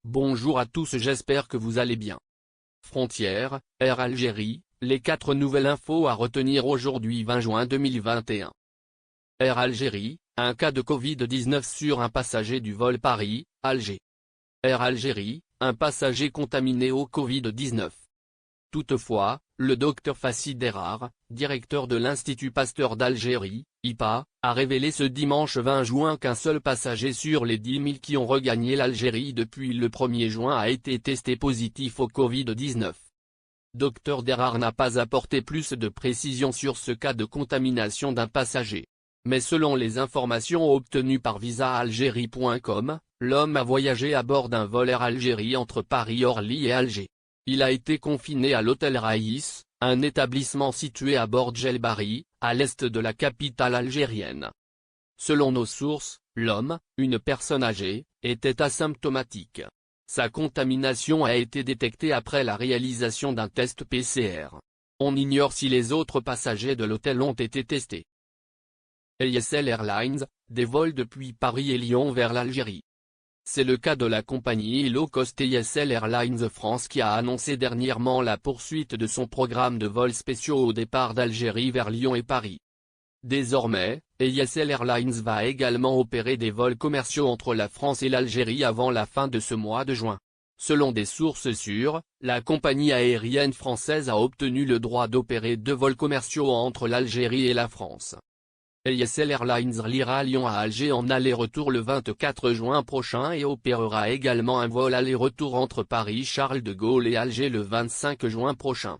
Bonjour à tous, j'espère que vous allez bien. Frontières, Air Algérie, les 4 nouvelles infos à retenir aujourd'hui 20 juin 2021. Air Algérie, un cas de Covid-19 sur un passager du vol Paris-Alger. Air Algérie, un passager contaminé au Covid-19. Toutefois, le Dr Fassi Derar, directeur de l'Institut Pasteur d'Algérie, IPA, a révélé ce dimanche 20 juin qu'un seul passager sur les 10 000 qui ont regagné l'Algérie depuis le 1er juin a été testé positif au Covid-19. Dr Derar n'a pas apporté plus de précisions sur ce cas de contamination d'un passager. Mais selon les informations obtenues par visaalgérie.com, l'homme a voyagé à bord d'un vol Air Algérie entre Paris-Orly et Alger. Il a été confiné à l'hôtel Raïs, un établissement situé à Bordj El Bari, à l'est de la capitale algérienne. Selon nos sources, l'homme, une personne âgée, était asymptomatique. Sa contamination a été détectée après la réalisation d'un test PCR. On ignore si les autres passagers de l'hôtel ont été testés. ESL Airlines, des vols depuis Paris et Lyon vers l'Algérie. C'est le cas de la compagnie low-cost ESL Airlines France qui a annoncé dernièrement la poursuite de son programme de vols spéciaux au départ d'Algérie vers Lyon et Paris. Désormais, ESL Airlines va également opérer des vols commerciaux entre la France et l'Algérie avant la fin de ce mois de juin. Selon des sources sûres, la compagnie aérienne française a obtenu le droit d'opérer 2 vols commerciaux entre l'Algérie et la France. ESL Airlines reliera Lyon à Alger en aller-retour le 24 juin prochain et opérera également un vol aller-retour entre Paris-Charles de Gaulle et Alger le 25 juin prochain.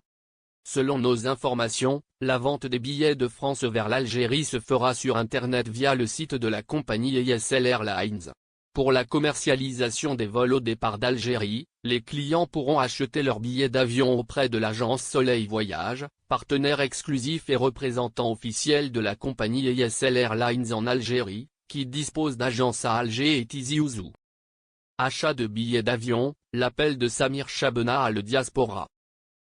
Selon nos informations, la vente des billets de France vers l'Algérie se fera sur Internet via le site de la compagnie ESL Airlines. Pour la commercialisation des vols au départ d'Algérie, les clients pourront acheter leurs billets d'avion auprès de l'agence Soleil Voyage, partenaire exclusif et représentant officiel de la compagnie ESL Airlines en Algérie, qui dispose d'agences à Alger et Tizi Ouzou. Achat de billets d'avion, l'appel de Samir Chabena à le diaspora.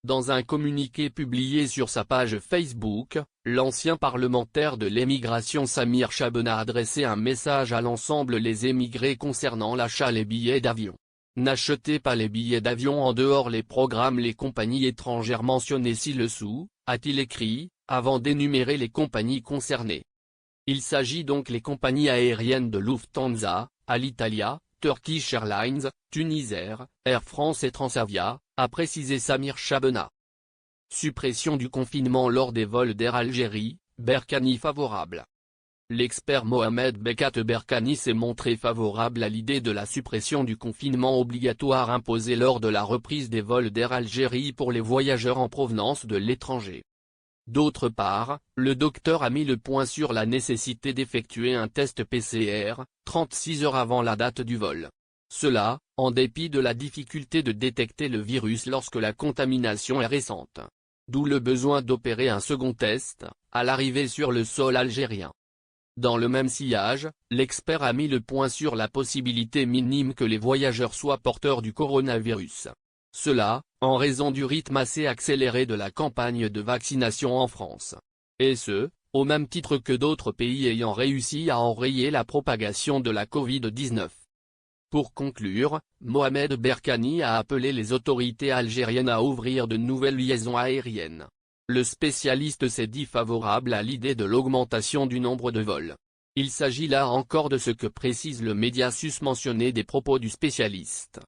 Dans un communiqué publié sur sa page Facebook, l'ancien parlementaire de l'émigration Samir Chabena a adressé un message à l'ensemble des émigrés concernant l'achat des billets d'avion. N'achetez pas les billets d'avion en dehors les programmes les compagnies étrangères mentionnées ci-dessous, a-t-il écrit, avant d'énumérer les compagnies concernées. Il s'agit donc les compagnies aériennes de Lufthansa, Alitalia, Turkish Airlines, Tunisair, Air France et Transavia, a précisé Samir Chabena. Suppression du confinement lors des vols d'Air Algérie, Berkani favorable. L'expert Mohamed Bekat Berkani s'est montré favorable à l'idée de la suppression du confinement obligatoire imposé lors de la reprise des vols d'Air Algérie pour les voyageurs en provenance de l'étranger. D'autre part, le docteur a mis le point sur la nécessité d'effectuer un test PCR, 36 heures avant la date du vol. Cela, en dépit de la difficulté de détecter le virus lorsque la contamination est récente. D'où le besoin d'opérer un second test, à l'arrivée sur le sol algérien. Dans le même sillage, l'expert a mis le point sur la possibilité minime que les voyageurs soient porteurs du coronavirus. Cela, en raison du rythme assez accéléré de la campagne de vaccination en France. Et ce, au même titre que d'autres pays ayant réussi à enrayer la propagation de la Covid-19. Pour conclure, Mohamed Berkani a appelé les autorités algériennes à ouvrir de nouvelles liaisons aériennes. Le spécialiste s'est dit favorable à l'idée de l'augmentation du nombre de vols. Il s'agit là encore de ce que précise le média susmentionné des propos du spécialiste.